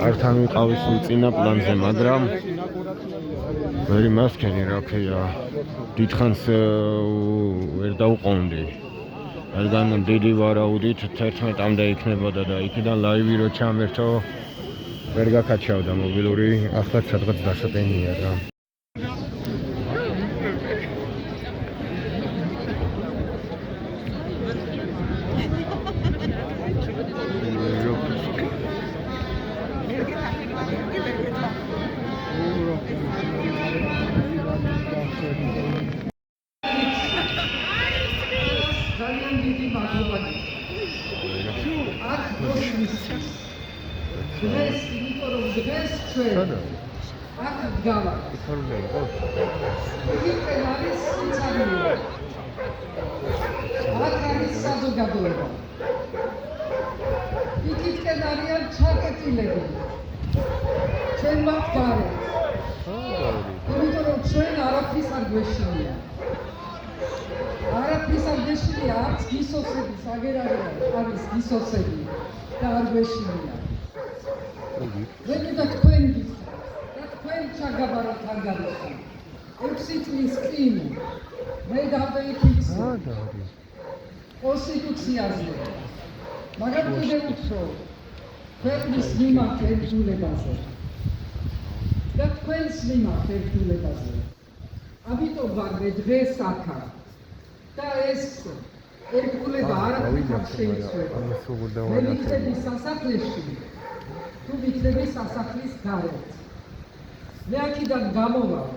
ართან ვიყავის წინა პლანზე, მაგრამ ვერი მასქენი რა ქვია, დიდხანს ვერ დავყონდი. რადგან დიდი ვარაუდით 11-მდე იქნებოდა და იქიდან ლაივი რო ჩამერთო, ვერ გაკაჩავდა მობილური, ახლა სადღაც დასატენია რა. კონსტიტუციაზე მაგრამ კიდევ უფრო ქვეყნის მიმართ ერთგულებაზე და თქვენს მიმართ ერთგულებაზე ამიტომ ვარ დღეს აქა და ეს ერთგულება არაფერ შეიცვლება მე ვიქნები სასახლეში თუ ვიქნები სასახლის გარეთ მე აქედან გამოვალ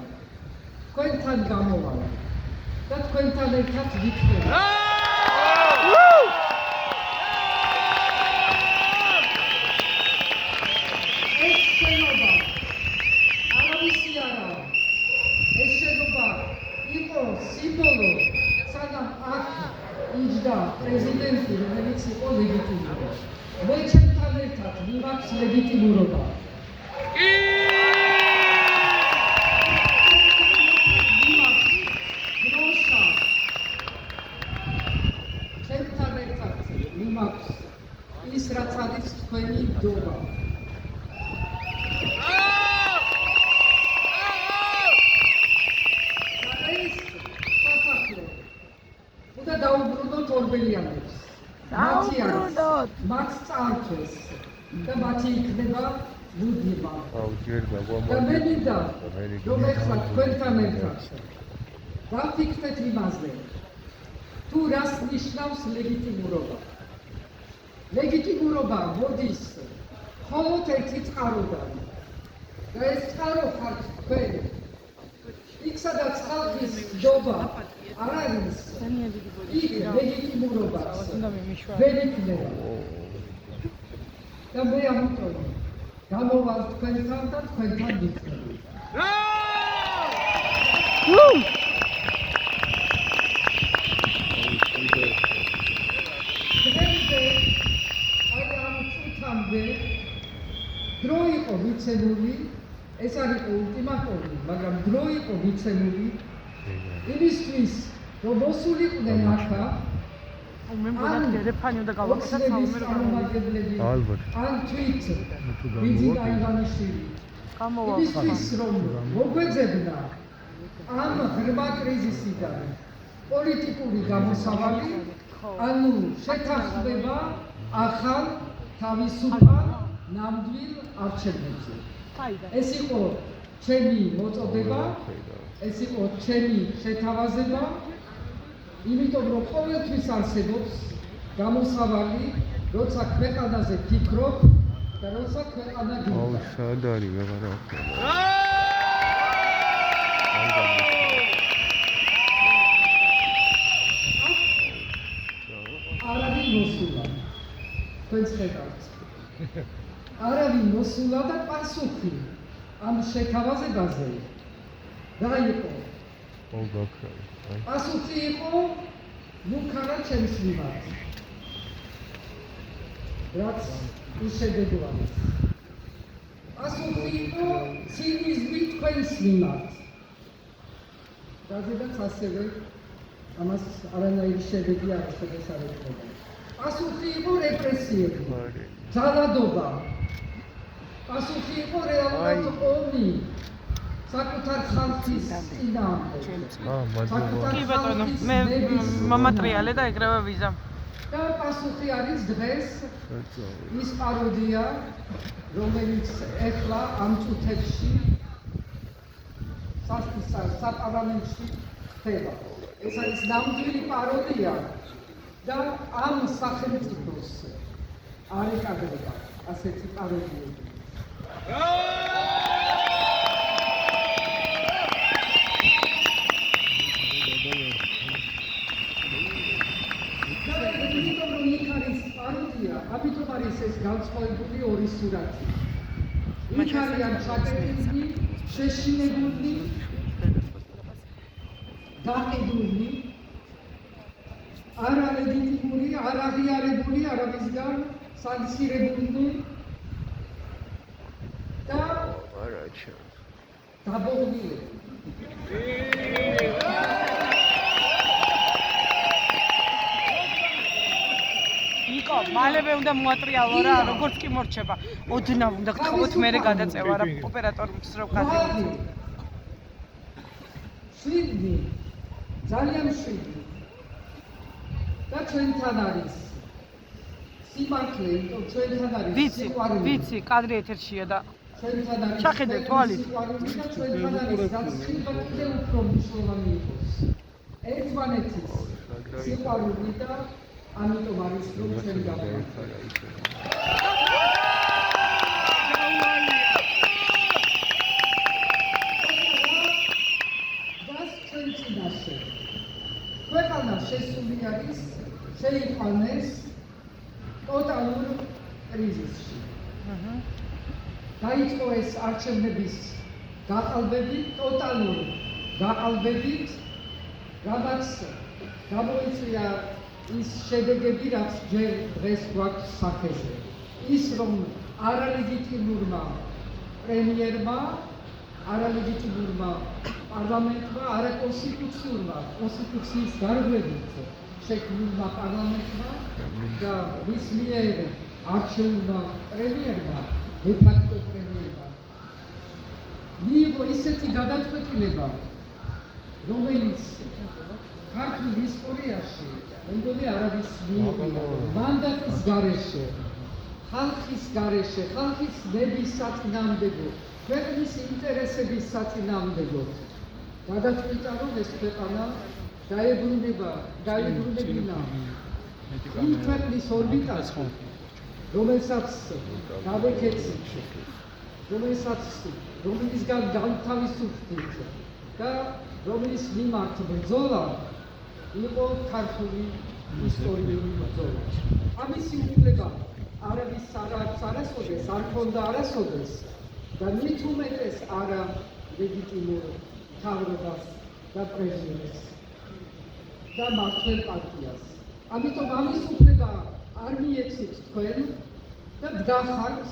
თქვენთან გამოვალ და თქვენთან ერთად ვიქნები პრეზიდენტი რომელიც იყო ლეგიტიმური. მე ჩემთან ერთად ვიღაც ლეგიტიმურობა. ჩემთან ერთად ვიღაც ის რაც არის თქვენი დობა. ორბელიანებს დაუბრუნდოთ მათ წარჩეს და მათი იქნება ბუდდება და მე მინდა რომ ეხლა თქვენთან ერთად დავფიქრდეთ იმაზე თუ რას ნიშნავს ლეგიტიმურობა ლეგიტიმურობა მოდის მხოლოდ ერთი წყაროდან და ეს წყარო ხართ თქვენ იქ სადაც ხალხის ნდობა არ არის იქ ლეგიტიმურობა ვერ იქნება და მე ამიტომ გამოვალ თქვენთან და თქვენთან ვიქნები დრო იყო ვიცემული ეს არ იყო ულტიმატუმი მაგრამ დრო იყო ვიცემული იმისთვის რომ მოსულიყვნენ აქა მე მგონია ტელეფონი უნდა გავაკეთოთ საომრობლები ან თვით ვიძინა ივანიშვილი იმისთვის რომ მოგვეძებნა ამ ღრმა კრიზისიდან პოლიტიკური გამოსავალი ანუ შეთანხმება ახალ თავისუფალ ნამდვილ არჩევნებზე ეს იყო ჩემი მოწოდება ეს იყო ჩემი შეთავაზება იმიტომ რომ ყოველთვის არსებობს გამოსავალი როცა ქვეყანაზე ფიქრობ და როცა ქვეყანა გინდა სად არის ვეღარ არავინ მოსულა თქვენს ხედავთ არავინ მოსულა და პასუხი ამ შეთავაზებაზე რა იყო პასუხი იყო მუქარა ჩემს მიმართ რაც უშედეგო არის პასუხი იყო ცინიზმი თქვენს მიმართ. რადგანაც ასევე ამას არანაირი შედეგი არ შეგვესაბამება. პასუხი იყო რეპრესიები, ძალადობა. პასუხი იყო რეალურად ომი საკუთარ ხალხის წინააღმდეგ. კი ბატონო, მე მომატრიალე და ეგრევე ვიზა. და პასუხი არის დღეს ის პაროდია, რომელიც ეხლა ამ წუთებში საპარლამენტში ხდება. ეს არის ნამდვილი პაროდია და ამ სახელმწიფოს არ ეკადრება ასეთი პაროდიები. ამიტომ არის ეს განსხვავებული ორი სურათი. იქ არიან ჩაკეტილი, შეშინებული, გაყიდული, არალეგიტიმური, არაღიარებული არავისგან სანქცირებული და დაბოლნილი. მალევე უნდა მოატრიალო რა, როგორც კი მორჩება. ოდნავ უნდა გთხოვოთ მერე გადაწევა რა ოპერატორს რო გადავიდეთ. შვიდი, ძალიან შვიდი. და ჩვენთან არის სიმართლე, იმიტომ ჩვენთან არის სიყვარული. ვიცი, კადრი ეთერშია და ჩვენთან არის ჩახედე თვალით. სიყვარული და ჩვენთან არის გაცილება კიდევ უფრო მნიშვნელოვანი იყოს. ერთმანეთის სიყვარული და ამიტომ არის რომ ჩვენ გავხართ. დას ჩვენ წინაშე. ქვეყანა შესული არის, შეიყვანეს ტოტალურ კრიზისში. დაიწყო ეს არჩევნების გაყალბები, ტოტალურ გაყალბებით, რამაც გამოიწვია ის შედეგები, რაც ჯერ დღეს გვაქვს სახეზე. ის რომ არალეგიტიმურმა პრემიერმა, არალეგიტიმურმა პარლამენტმა, არაკონსტიტუციურმა კონსტიტუციის გარღვევით შექმნილმა პარლამენტმა და მის მიერ არჩეულმა პრემიერმა, დე-ფაქტო პრემიერმა მიიღო ისეთი გადაწყვეტილება, რომელიც ქართულ ისტორიაში მეგონი არავის მიიღო მანდატის გარეშე, ხალხის გარეშე, ხალხის ნების საწინააღმდეგო, ქვეყნის ინტერესების საწინააღმდეგოდ გადაწყვიტა, რომ ეს ქვეყანა დაებრუნებინა იმ ქვეყნის ორბიტაზე, რომელსაც გავეკეცით, რომელისგან განთავისუფლდით და რომლის მიმართ ბრძოლა იყო ქართული ისტორიული ბრძოლა. ამისი უფლება არავის არ აქვს არასოდეს, არ ჰქონდა არასოდეს და მით უმეტეს არა ლეგიტიმურ მთავრობას და პრეზიდენტს და მმართველ პარტიას. ამიტომ ამის უფლება არ მიეცით თქვენ და გახართ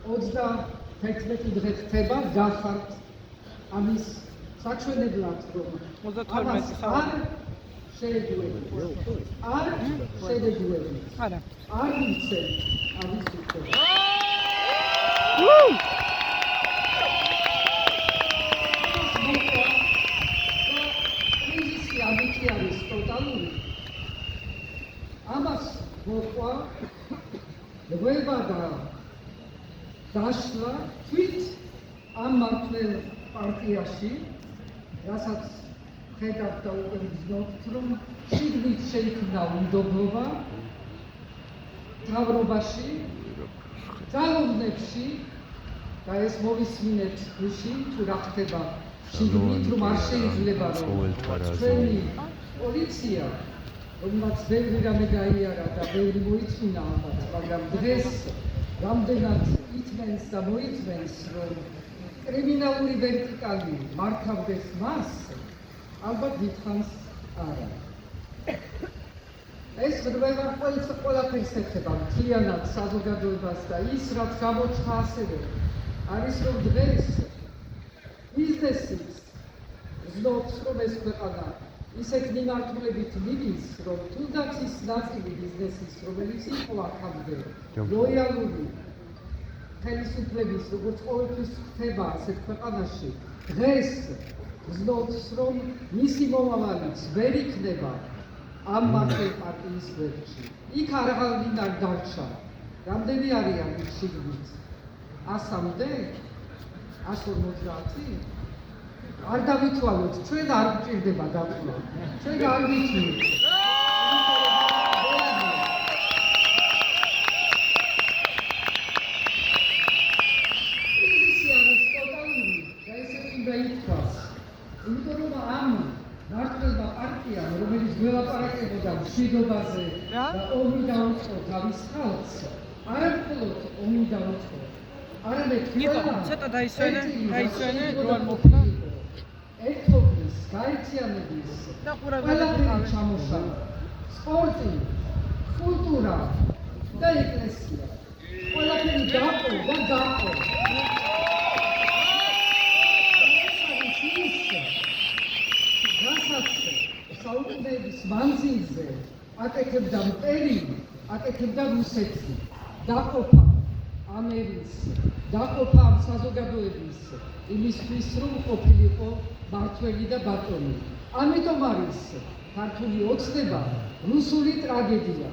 31 დღე ხდება, გახართ ამის საჩვენებლად, რომ ამას არ შეეგუებით. არ შეეგუებით. არა. არ მიცემ ამის უფლება. კრიზისი ამითი არის ტოტალური. ამას მოყვა ღვება და დაშლა თვით ამ მმართველ პარტიაში, რასაც ხედავთ და უკვე ვიზნოთ, რომ შიგნით შეიქმნა უნდობლობა მთავრობაში, ძალოვნებში და ეს მოვისმინეთ გუშინ, თუ რა ხდება შიგნით, რომ არ შეიძლება რომ ჩვენი პოლიცია, რომელმაც ბევრი რამე გაიარა და ბევრი მოიწვია ალბათ, მაგრამ დღეს რამდენად ითმენს და მოიწვევს, რომ კრიმინალური ვერტიკალი მართავდეს მას, ალბათ დიდხანს არა. ეს ღვება ყველაფერს ეხება მთლიანად საზოგადოებას და ის, რაც გამოცხა ასევე არის რომ დღეს ბიზნესის ზნობს რომ ეს ქვეყანა ისეთ მიმართულებით მიდის, რომ თუნდაც ის ნაწილი ბიზნესის, რომელიც იყო აქამდე ლოიალური ხელისუფლების, როგორც ყოველთვის ხდება ასეთ ქვეყანაში, დღეს გრძნობს, რომ მისი მომავალიც ვერ იქნება ამ მარტივ პარტიის გვერდში. იქ აღარ დარჩა. რამდენი არიან იქ შიგნით? 100-მდე? 150? არ დავითვალოთ, ჩვენ არ გვჭირდება დათვლა. ჩვენ არ ვიცით. კრიზისი არის ტოტალური და ესეც უნდა ითქვას. იმიტომ რომ ამ მართლმა პარტიამ, რომელიც გველაპარაკებოდა მშვიდობაზე და ომი დაუწყო თავის ხალხს, არა მხოლოდ ომი დაუწყო, არამედ ცოტა დაისვენე, რო არ მოხდა. ერთობის, გაერთიანების ყველაფერი ჩამოშალა. სპორტი, კულტურა და ეკლესია. ყველაფერი დაყო და დაყო. რასაც საუკუნეების მანძილზე აკეთებდა მტერი, აკეთებდა რუსეთი. დაყოფა ამერის, დაყოფა ამ საზოგადოების იმისთვის, რომ ყოფილიყო მართველი და ბატონი. ამიტომ არის ქართული ოცნება რუსული ტრაგედია.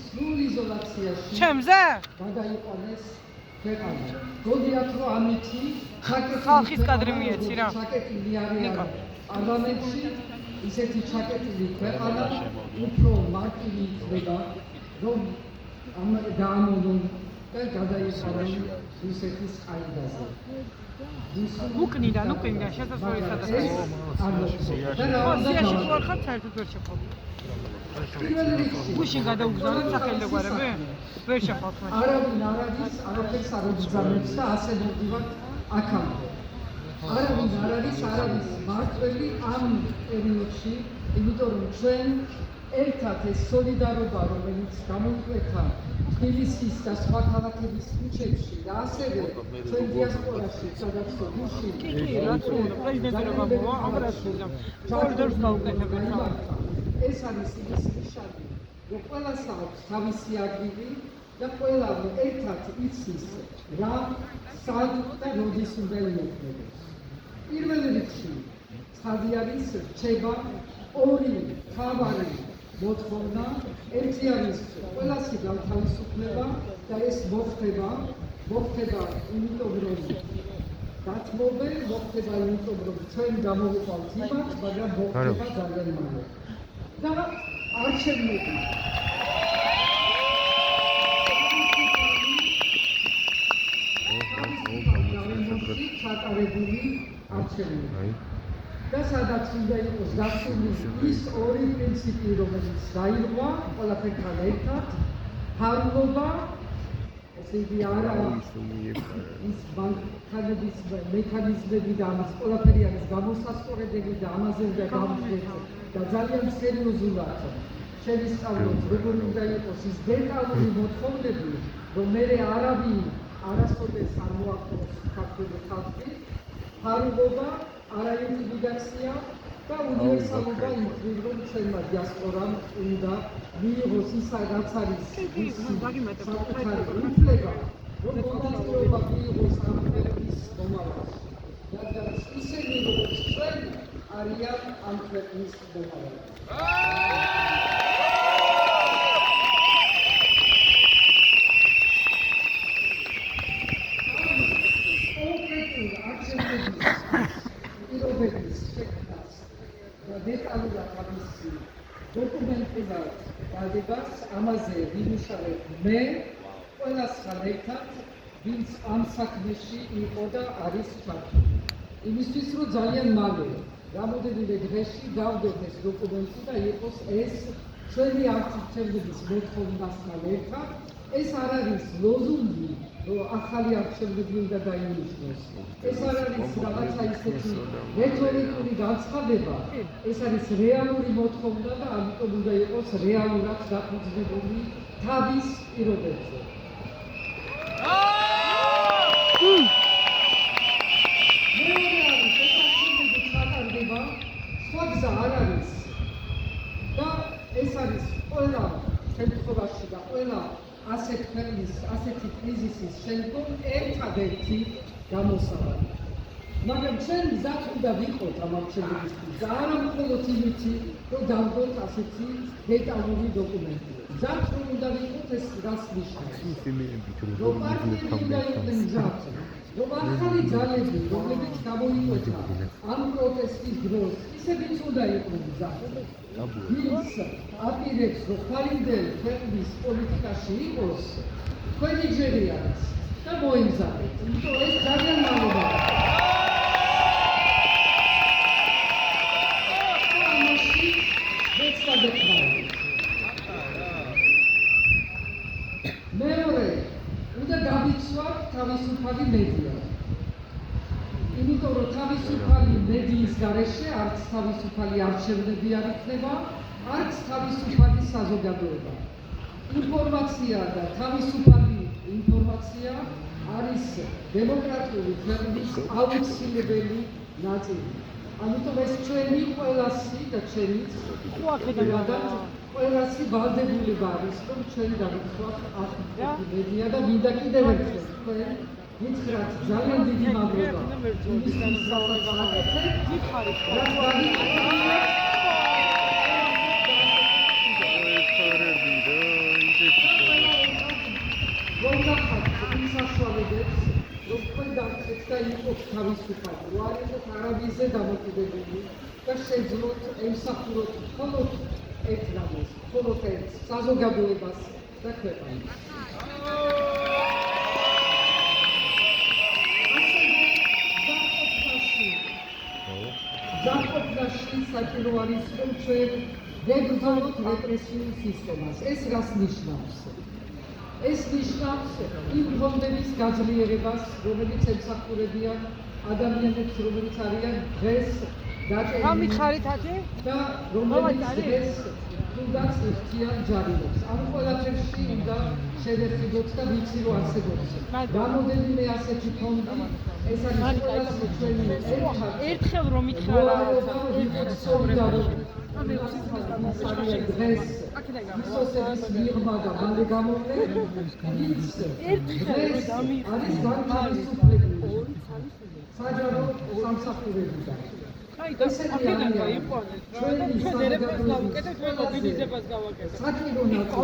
სრულ იზოლაციაში ჩემზე? გადაიყვანეს ქვეყანა. გონიათ რომ ამითი ხალხის კადრი მიეცი რა. ჩაკეტილი არიან პარლამენტში, ისეთი ჩაკეტილი ქვეყანა უფრო მარტივი იქნება, რომ დაამონონ და გადაიყვანონ რუსეთის ყაიდაზე. უკნიდან, შესაძლოა სადაც. სიაში თუ არ ხართ, საერთოდ ვერ შეხვდით. გუშინ გადაუგზავნეთ სახელმწიფოები? ვერ შეხვდით მას. არავინ არ არის, არაფერს არ უბრძანებს და ასე მოვდივართ აქამდე. არავინ არ არის მართველი ამ პერიოდში, იმიტომ რომ ჩვენ ერთად ეს სოლიდარობა, რომელიც გამოიკვეთა თბილისის და სხვა ქალაქების ქუჩებში და ასევე ჩვენ დიასპორაში, სადაც გუშინ პრეზიდენტი რომ ამბობა, აბრასულა. ჯორჯს გაუკეთებენ. ეს არის ის ნიშანი, რომ ყველას აქვს თავისი ადგილი და ყველა ერთად იცის რა, სად და როდის უნდა იმოქმედოს. პირველ რიგში ცხადი არის რჩება ორი მთავარი მოთხოვნა, ერთი არის ყველასი განთავისუფლება და ეს მოხდება იმიტომ რომ დათმობენ, მოხდება იმიტომ რომ ჩვენ გამოვიყავთ იმათ, მაგრამ მოხდება ძალიან მალე. და არჩევნები. ჩატარებული არჩევნები. და სადაც უნდა იყოს დასული ის ორი პრინციპი, რომელიც დაირღვა ყველაფერთან ერთად, ფარულობა, ესე იგი არა ის ბანკების მექანიზმები და ამას ყველაფერი არის გამოსასწორებელი და ამაზე უნდა გავხდეთ და ძალიან სერიოზულად შევისწავლოთ, როგორ უნდა იყოს ის დეტალური მოთხოვნები, რომ მერე არავინ არასოდეს არ მოახდენს ქართული ხალხი, ფარულობა, არაინტიმიდაცია და უნივერსალობა იმხრივ, რომ ჩვენმა დიასპორამ უნდა მიიღოს ის, რაც არის საკუთარი უფლება, რომ მონაწილეობა მიიღოს ამ ქვეყნის მომავალში. რადგან ისინი, როგორც ჩვენ, არიან ამ ქვეყნის მომავალი. დეტალურად ამისი დოკუმენტება დადებას ამაზე ვიმუშავებ მე ყველასთან ერთად, ვინც ამ საქმეში იყო და არის ჩართული. იმისთვის, რომ ძალიან მალე, რამოდენიმე დღეში გავდოთ ეს დოკუმენტი და იყოს ეს ჩვენი არჩევნების მოთხოვნასთან ერთად ეს არ არის ლოზუნგი, რომ ახალი არჩევნები უნდა დაინიშნოს. ეს არ არის რაღაცა ისეთი რეტორიკული განცხადება, ეს არის რეალური მოთხოვნა და ამიტომ უნდა იყოს რეალურად დაფუძნებული თავის პირობებზე. მეორე არის ეს არჩევნები ჩატარდება, სხვა გზა არ არის და ეს არის ყველა შემთხვევაში და ყველა ასეთ ქვეყნის, ასეთი კრიზისის შემდგომ ერთადერთი გამოსავალი. მაგრამ ჩვენ მზად უნდა ვიყოთ ამ არჩევნებისთვის და არა მხოლოდ იმითი, რომ დავდოთ ასეთი დეტალური დოკუმენტი. მზად უნდა ვიყოთ ეს რას ნიშნავს. რომ პარტიები უნდა იყვნენ მზად, რომ ახალი ძალები, რომლებიც გამოიკვეთა ამ პროტესტის დროს, ისევიც უნდა იყვნენ მზად. ვინც აპირებს, რომ ხვალინდელ ქვეყნის პოლიტიკაში იყოს, თქვენი ჯერი არის და მოემზადეთ, იმიტომ ეს ძალიან მალობაა. ამაში ვეც გადაწყალეთ. მეორე, უნდა გავიცვათ თავისუფალი მედია. იმიტომ რომ თავისუფალი მედიის გარეშე არც თავისუფალი არჩევნები არ იქნება, არც თავისუფალი საზოგადოება. ინფორმაცია და თავისუფალი ინფორმაცია არის დემოკრატიული ქვეყნის აუცილებელი ნაწილი. ამიტომ ეს ჩვენი ყველასი და ჩვენიც ყველასი ვალდებულება არის, რომ ჩვენ დავიცვათ ახალი მედია და მინდა კიდევ ერთხელ თქვენ გითხრათ ძალიან დიდი მადლობა. იმისთვის რასაც აკეთებთ, გითხარით, რაც იმ საშუალებებს, რომ თქვენ დავხეთ და იყოთ თავისუფალი, რომ არ იყოთ არავისზე დამოკიდებული და შეძლოთ ემსახუროთ მხოლოდ ერთ რამეს, მხოლოდ ერთ საზოგადოებას და ქვეყანას. დაყოფნაში საჭირო არის, რომ ჩვენ ვებრძოლოთ რეპრესიულ სისტემას. ეს რას ნიშნავს? ეს ნიშნავს იმ ფონდების გაძლიერებას, რომელიც ემსახურებიან ადამიანებს, რომლებიც არიან დღეს დაჭერილი და რომლებიც დღეს თუნდაც იხდიან ჯარიმებს. ამ ყველაფერში უნდა შევეხიდოთ და ვიცი, რომ არსებობს რამოდენიმე ასეთი ფონდი. ეს არის ყველაზე ჩვენი ერთხელ რომ ითხრა დღეს ისოსების მიღმა და მალე გამოვლენ დღეს არის განთავისუფლებული საჯარო სამსახურებიდან. ესეთი არიან ჩვენი საზოგადოების საჭირო ნაწილი,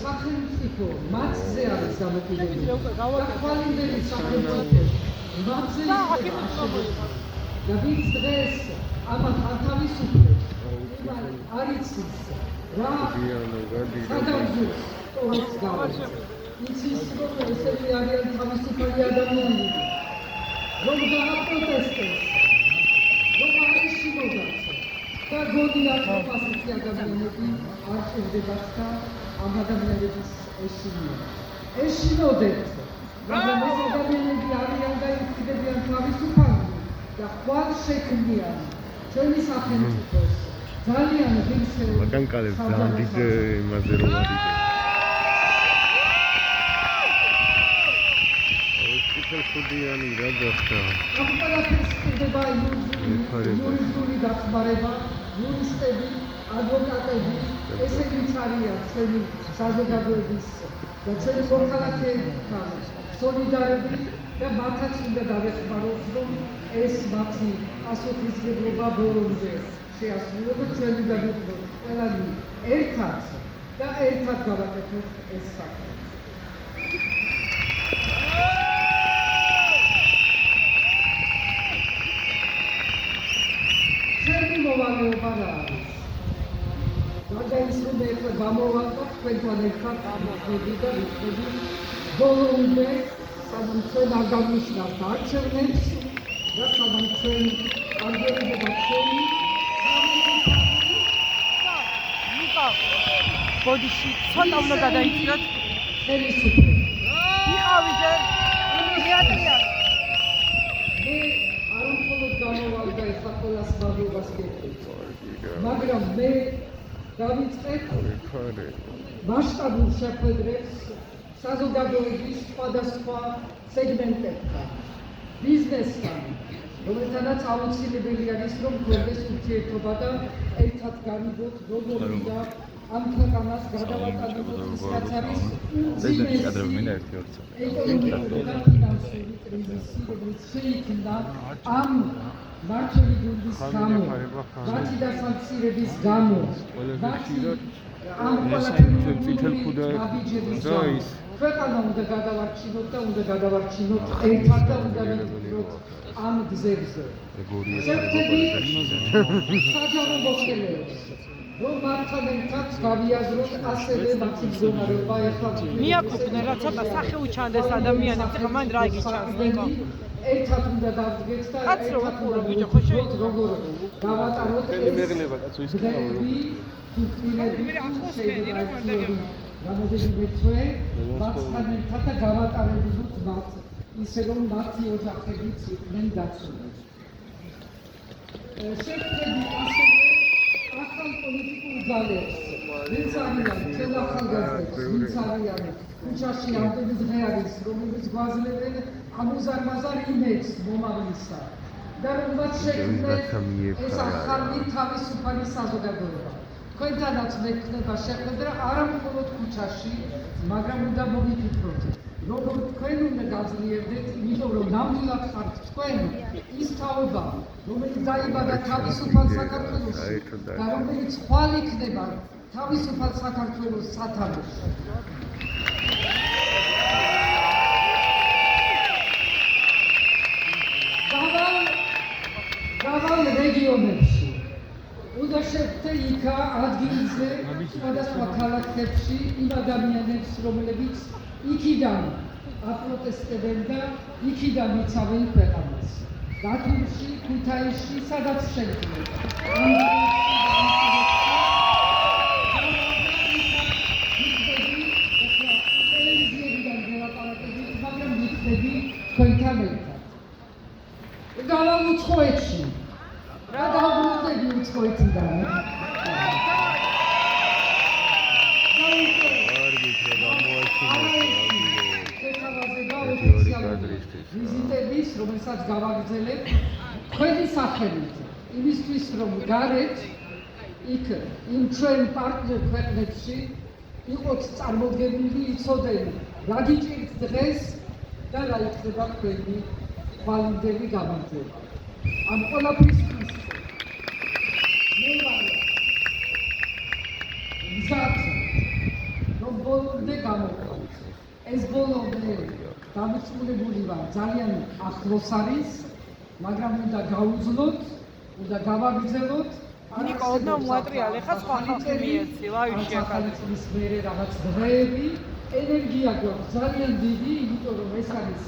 სახელმწიფო მათზე არის დამოკიდებული და ხვალინდელი სახელმწიფო მათზე და ვინც დღეს ამათ ათავისუფლებს, არ იცის რა სადავზურს სწორებს გავაჩ. იცის, რომ ესეთი არიან თავისუფალი ადამიანები, რომ გააპროტესტეს, რომ აღიშვათ და გონია რომ ასეთი ადამიანები არ ჭირდებათ და ამ ადამიანების ეშინია. ეშინოდეთ, მაგრამ ეს ადამიანები არიან და იქნებიან თავისუფალი და ხვალ შექმნიან ჩვენი სახელმწიფოს ძალიან ღირსეულ მაგანკალებს ძალიან დიდ იმაზე რომ არის. ხუდიანი რა გახდა? ამ ყველაფერს ხდება იურიდიული დახმარება, იურისტები, ადვოკატები, ესენიც არიან ჩვენი საზოგადოების და ჩვენი მოქალაქეებთან სოლიდარები და მათაც უნდა დავეხმაროთ, რომ ეს მათი პასუხისმგებლობა ბოლომდე შეასრულოს. ჩვენ უნდა ვიყოთ ყველანი ერთად და ერთად გავაკეთოთ ეს საქმე. ჩვენი მოვალეობა რა არის? მაგალითად მე გამოვალ და თქვენთან ერთად ამოხები და ვიხდები ბოლომდე, სანამ ჩვენ არ გამიშნავთ არჩევნებს და სანამ ჩვენ არ გერდება ჩვენი ბოდიში ცოტა უნდა გადაიწიოთ. ხელისუფლება. იყავიზე მეატრია მე არ მხოლოდ გამოვალ და ეხლა ყველას მადლობას გეტყვით, მაგრამ მე დავიწყებ მასშტაბურ შეხვედრებს საზოგადოების სხვადასხვა სეგმენტებთან, ბიზნესთან, რომელთანაც აუცილებელი არის, რომ გვერდეს ურთიერთობა და ერთად გავიგოთ, როგორ უნდა ამ ქვეყანას გადავატანოთ ის, რაც არის უმძიმესი ეკონომიკური და ფინანსური კრიზისი, რომელიც შეიქმნა ამ მართლი გუნდის გამო, მათი დასამცირების გამო, მათი ამ ყველაფრის ქვეყანა უნდა გადავარჩინოთ და უნდა გადავარჩინოთ ერთად და უნდა ვიფიქროთ ამ გზებზე. შევხვდები საჯარო მოხელეებს, რომ მათთან ერთად გავიაზროთ ასევე მათი მდგომარეობა ეხლა. მიაკופნე რა ცოტა სახე უჩანდეს ადამიანებს, ხა მან რა იგიჩანს ნიკო. ერთად უნდა დავდგეთ და ერთად უნდა ვიფიქროთ, როგორ გავატაროთ ეს დღეები, ფუნქციონები, რამოდენიმე თვე მათთან ერთად და გავატარებინოთ მათ, ისე რომ მათი ოჯახებიც იყვნენ დაცული. შევხვდები ასევე ახალ პოლიტიკურ ძალებს, ვინც არიან ჩვენ ახალგაზრდებს, ვინც არიან ქუჩაში ამდენი დღე არის, რომლებიც გვაძლევენ ამ უზარმაზარ იმედს მომავლისა და რომაც შექმნეს ეს ახალი თავისუფალი საზოგადოება. თქვენთანაც მექნება შეხვედრა არა მხოლოდ ქუჩაში, მაგრამ უნდა მოვიფიქროთ, როგორ თქვენ უნდა გაძლიერდეთ, იმიტომ რომ ნამდვილად ხართ თქვენ ის თაობა, რომელიც დაიბადა თავისუფალ საქართველოში და რომელიც ხვალ იქნება თავისუფალ საქართველოს სათავეში. გავალ რეგიონებში უნდა შევხვდე იქა ადგილზე სხვადასხვა ქალაქებში იმ ადამიანებს, რომლებიც იქიდან აპროტესტებენ და იქიდან იცავენ ქვეყანას. ბათუმში, ქუთაისში, სადაც შეგვიძლია. ტელევიზიებიდან გელაპარაკებით, მაგრამ ვიქნები თქვენთან ერთად. გავალ უცხოეთში. რა დავბრუნდები უცხოეთიდან? ვიზიტების, რომელსაც გავაგრძელებ თქვენი სახელით, იმისთვის, რომ გარეთ იქ იმ ჩვენ პარტნიორ ქვეყნებში იყოთ წარმოდგენილი, იცოდნენ რა გიჭირთ დღეს და რა იქნება თქვენი ხვალინდელი გამარჯვება. ამ ყველაფრისთვის მე ვარ მზად, რომ ბოლომდე გამოვყავთ. ეს ბოლომდე დამწმუნებული ვარ, ძალიან ახლოს არის, მაგრამ უნდა გაუძლოთ, უნდა გავაგრძელოთ. ნიკო, ოდნა მოატრიალე, ხა სხვა ხალხი მიეცი, ლაივში აკადე. ის მერე რაღაც დღეები, ენერგია გვაქვს ძალიან დიდი, იმიტომ რომ ეს არის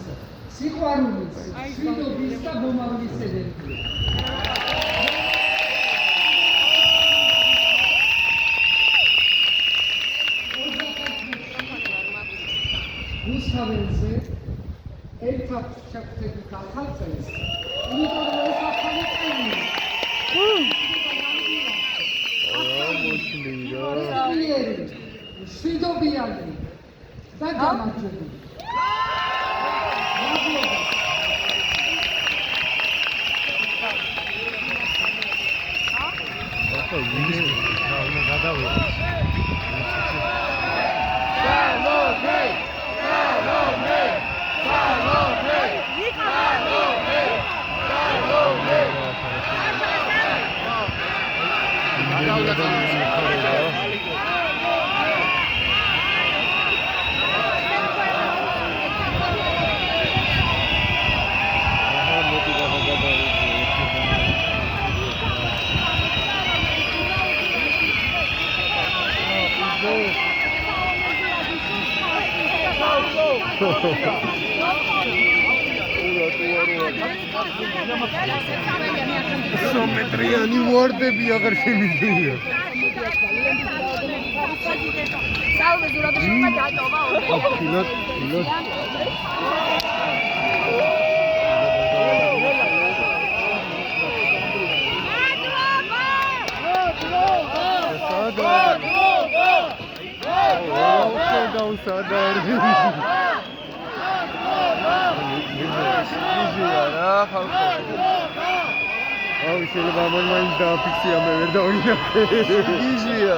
სიყვარულის, მშვიდობის და მომავლის ენერგია. რუსთაველზე ერთად შევხვდებით ახალ წელს, იმიტომ რომ ეს ახალი წელია. მშვიდობიანი და გამარჯვებული. Metrიანი ვარდები აღარ შემიძლია. აუ შეიძლება ამან მაინც დააფიქსირა მე ვერ დავინახე გიჟია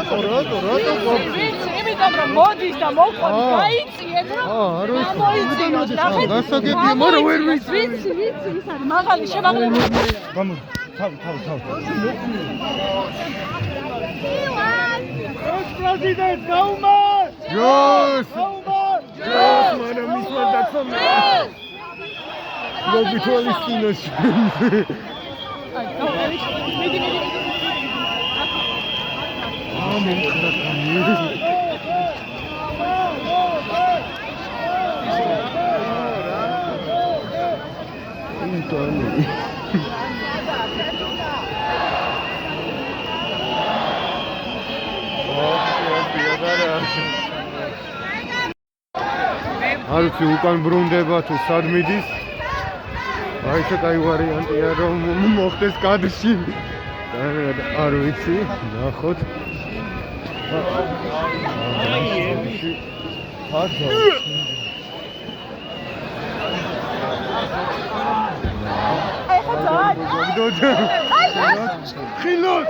სალბადორელი არის იმიტომ რომ მოდის და მოყვანს გაიწიეთ რომ გამოიწინოს ნახეთ გასაგებია მაგრამ ვერ ვიცი ის არის მაღალი შემაღლებული გამოდი თავი პრეზიდენტ გაუმარ ჯოს მანამ მისმა დაცომა გოგითოლის კინოში მიდი არც უკან ბრუნდება თუ სად მიდის აი ეს კაი ვარიანტია რომ მოხდეს კადრში არ ვიცი ნახოთ ხილოთ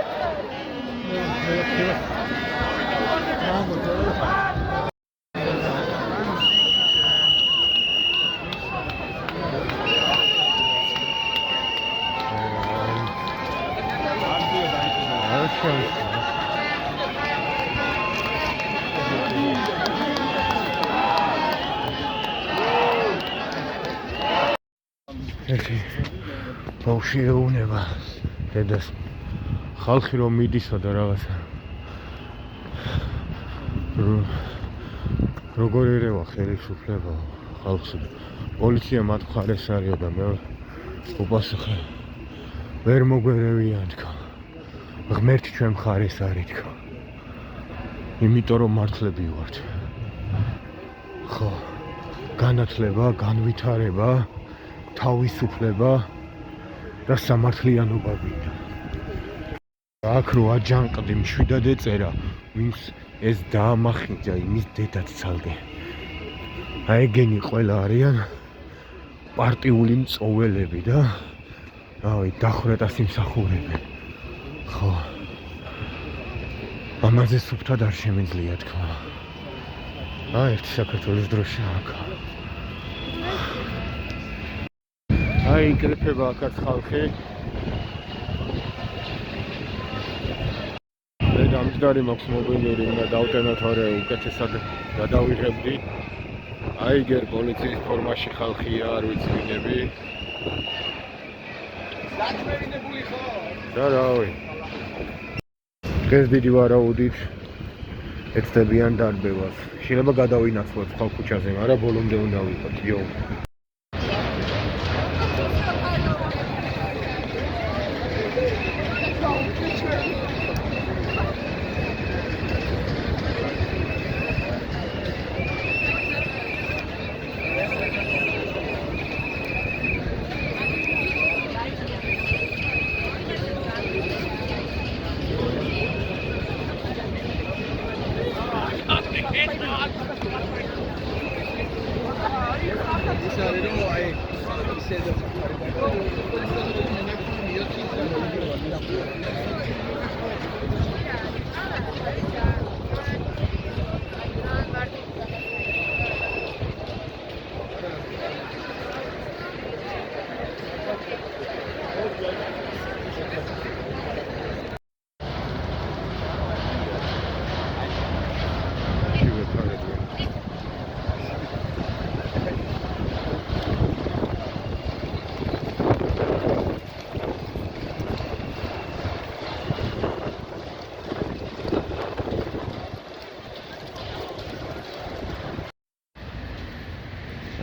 ბავშვი ეუბნება დედას ხალხი რომ მიდისა და რაღაცა როგორ ერევა ხელისუფლება ხალხს პოლიცია მათ მხარეს არის და მე უპასუხე ვერ მოგვერევიან თქო ღმერთი ჩვენ მხარეს არის თქო იმიტომ რომ მართლები ვართ ხო განათლება განვითარება თავისუფლება და სამართლიანობა გვინდა. აქ რო აჯანყდი მშვიდად ეწერა, ვინც ეს დაამახინჯა იმის დედაც ცალკე. აი ეგენი ყველა არიან პარტიული მწოველები და რავი დახვრეტა სიმსახურები. ხო. ამაზე სუფთად არ შემიძლია თქვა. აი ერთი საქართველოს დროში აქა. აი იკრიფება აქაც ხალხი მე დამჯდარი მაქვს მობილური უნდა დავტენოთ ორი უკეთესად გადავიღებდი აი გერ პოლიციის ფორმაში ხალხია არ ვიცი ვინები დაჩვენებული ხო და რავი დღეს დიდი ვარაუდით ეცდებიან დარბევას შეიძლება გადავინაცვლოთ ხალ ქუჩაზე მაგრამ ბოლომდე უნდა ვიყოთ იო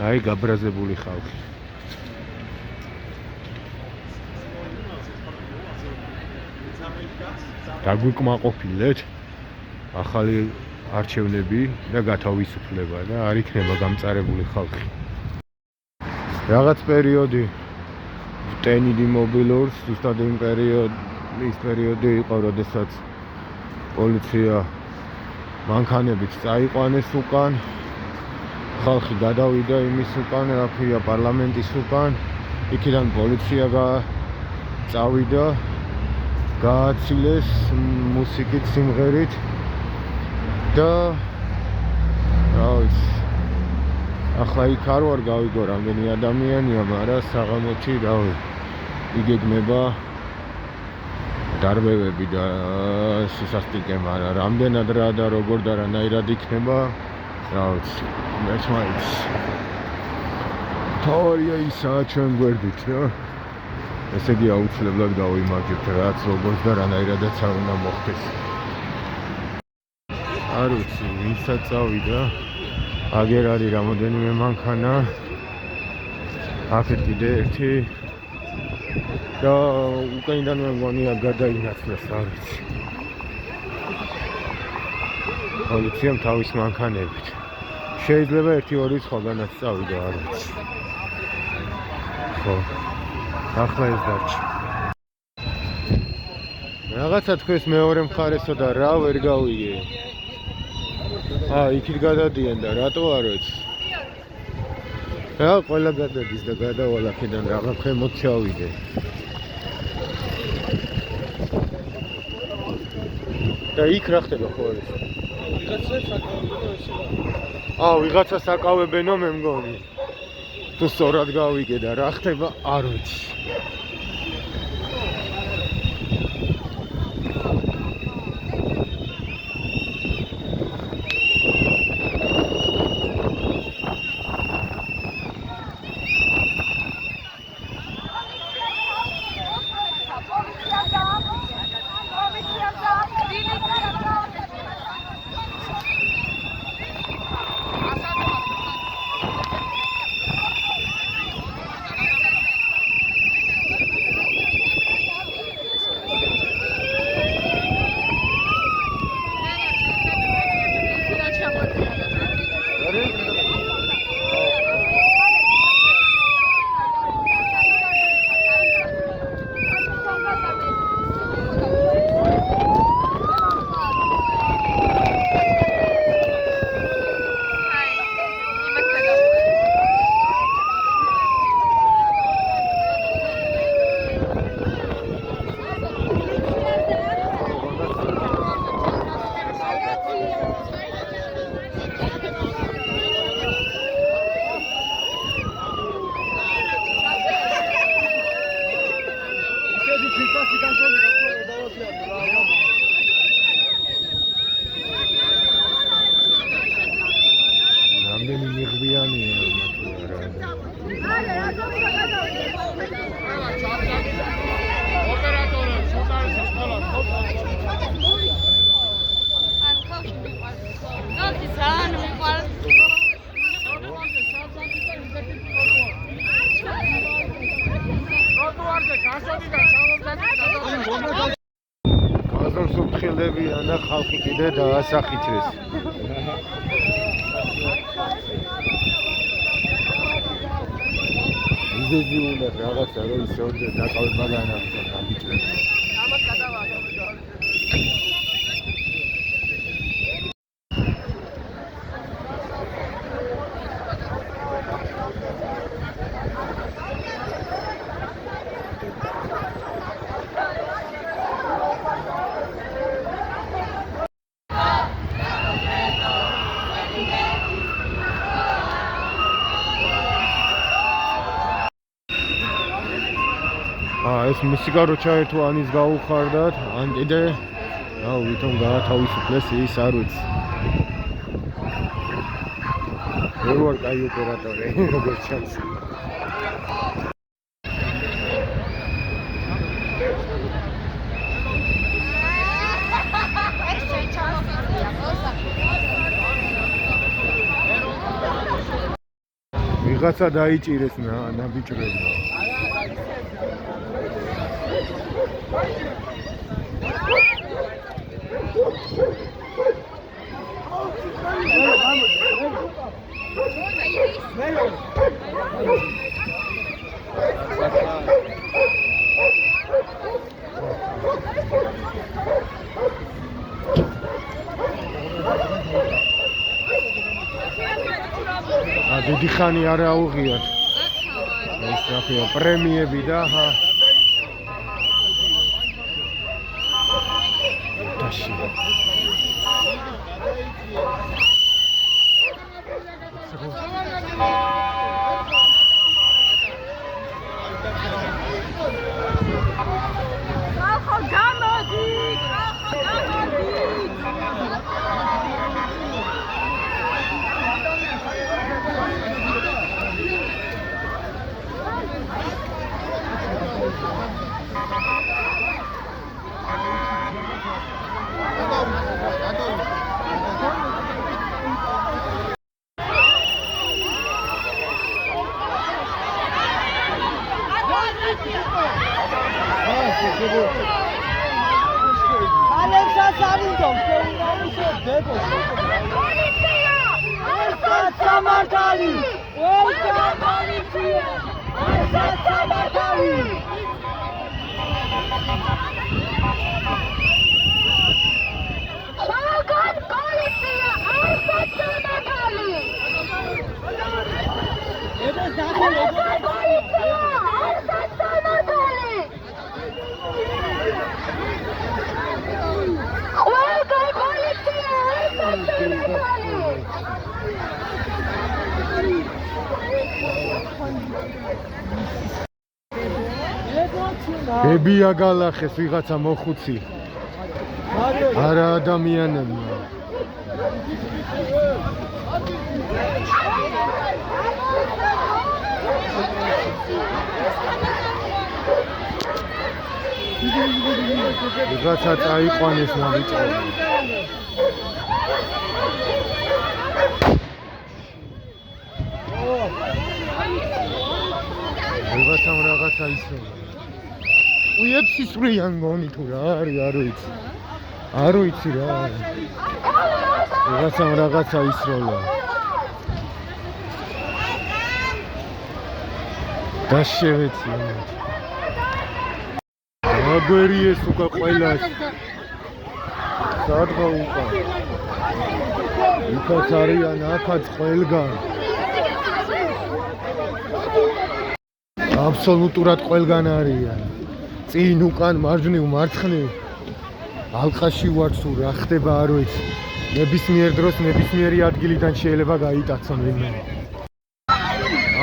აი გაბრაზებული ხალხი. დაგვიკმაყოფილეთ ახალი არჩევნები და გათავისუფლება და არ იქნება გამწარებული ხალხი. რაღაც პერიოდი ვტენიდი მობილურს, ზუსტად იმ პერიოდი იყო, როდესაც პოლიცია მანქანებით წაიყვანეს უკან, ხალხი გადავიდა იმის უკან, რაფია პარლამენტის უკან, იქიდან პოლიცია წავიდა, გააცილეს მუსიკით, სიმღერით და რა ვიცი, ახლა იქ არ ვარ გავიგო რამდენი ადამიანია, მაგრამ საღამოთი იგეგმება დარბევები და სისასტიკე, მაგრამ რამდენად რა და როგორ და რანაირად იქნება, რა ვიცი, მეც მაინც თავარია ისაა ჩვენ გვერდით და ესე იგი აუცილებლად გავიმარჯვებთ რაც როგორც და რანაირადაც არ უნდა მოხდეს. არ ვიცი, ვინცაც წავიდა, აგერ არის რამოდენიმე მანქანა, აქეთ კიდე ერთი და უკანიდან მე მგონია გადაინაცვლეს, არ ვიცი. პოლიციამ თავის მანქანებით. შეიძლება 1-2 სხვაგანაც წავიდა, არ ვიცი. ხო, ახლა ეს დარჩა. რაღაცა თქვენს მეორე მხარესო და რა ვერ გავიგე. იქით გადადიან და რატო არ ვიცი. რა ყველა გადადის და გადავალ აქედან რაღა ქვემოთ ჩავიდე. და იქ რა ხდება ხოლმე? ვიღაცა საკავებენო მე მგონი. თუ სწორად გავიგე და რა ხდება არ ვიცი. რამდენი მიღბიანია გაზონ სუფთხილებიან და ხალხი კიდე დაასახიჩეს. იზეძი უნდა რაღაცა რომ ისევ დაკავება განაგრძო გამიჭრებს. ამას გადავაგებ. ეს მუსიკა რო ჩაერთო ანის გაუხარდათ, ან კიდე ვითომ გაათავისუფლეს ის არ ვიცი. ვერ ვარ კაი ოპერატორი, როგორც ჩანს. ვიღაცა დაიჭირეს ნაბიჭრებმა. დიდი ხანი არ აუღიათ. ეს ნახე პრემიები და ჰა. დაში. ახო გამოდი. ბებია გალახეს ვიღაცა მოხუცი. არა ადამიანებმა. ვიღაცა წაიყვანეს ნაბიჭრები. ვიღაცამ რაღაცა ისროლა. უებს ისრიან გონი თუ რა არის, არ ვიცი რა. ვიღაცამ რაღაცა ისროლა. და შევეცი. აგვერიეს უკა ყველას. სადღა უკა. იქაც არიან, აქაც ყველგან. აბსოლუტურად ყველგან არიან. წინ უკან მარჯვნივ მარცხნივ. ალყაში ვარ სულ რა ხდება არ ვიცი. ნებისმიერ დროს ნებისმიერი ადგილიდან შეიძლება გაიტაცონ ვინმე.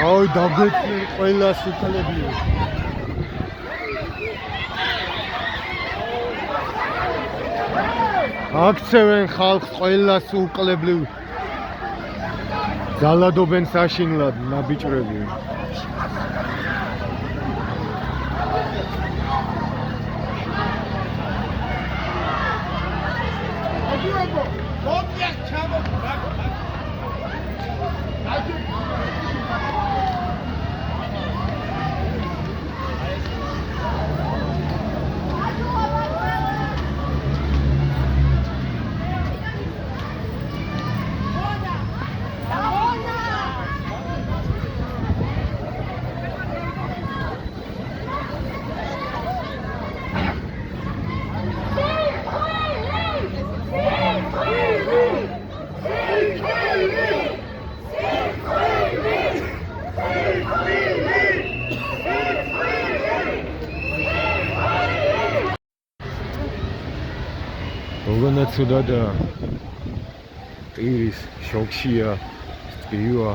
აוי დაგვეცნენ ყველას უკალებლივ. აქცევენ ხალხს ყველას უკლებლივ. ძალადობენ საშინლად ნაბიჭრები. Ogana cudada Iris, šokšija, spiva.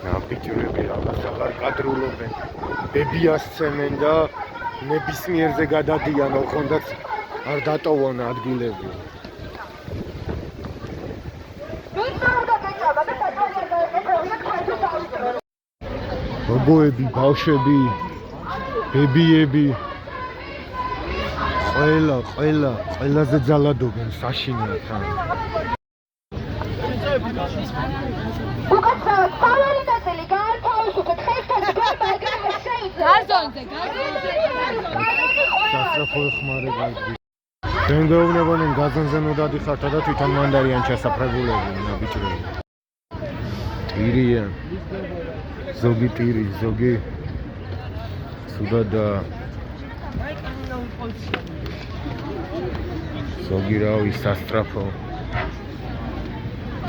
ნაბიჯრები რაღაც აღარ კადრულობენ. ბებიას სცემენ და ნებისმიერზე გადადიან, ოღონდაც არ დატოვონ ადგილები. ბობოები, ბავშვები ბებიები ყველაზე ძალადობენ საშინელად თან უკაცრავად ფავორი ნაწილი გაართავისუფლეთ ხესთან მაგრამ გაზონზე სასწრაფო ხმარი გაიგდი ჩვენ გვეუბნებოდნენ გაზონზე ნუ დადიხართ და თვითონ მანდარიან ჩასაფრებულები ბიჭრები ტირია ზოგი ტირი ზოგი სუდა ზოგი რავი სასწრაფო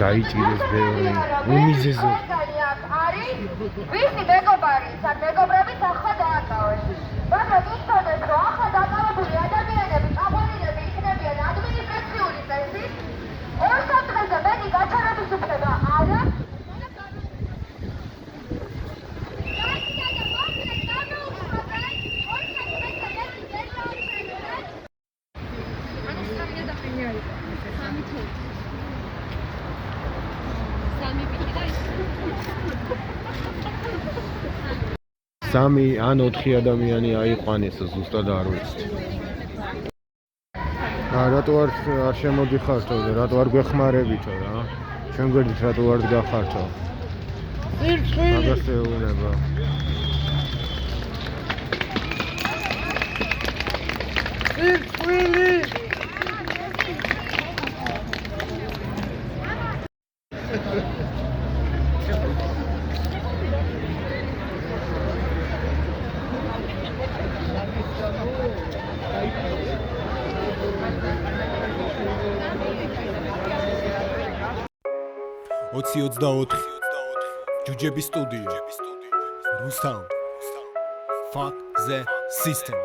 დაიჭირეს ბევრი უმიზეზო არის ვისი მეგობარიც ან მეგობრებიც ახლა დააკავეს მაგრამ იცოდეს რომ ახლა დაკავებული ადამიანები წამოვლინები იქნებიან ადმინისტრაციული წესით 2 დღეზე მეტი გაჩერების უფლება არა სამი ან 4 ადამიანი აიყვანეს ზუსტად არ ვიცი. რატო არ შემოდიხართო და რატო არ გვეხმარებითო რა? ჩვენ გვერდით რატო არ გახართო? მაგას ეუბნება. წვილი Ოცი 24 ჯუჯების სტუდია Rustam Fuck the system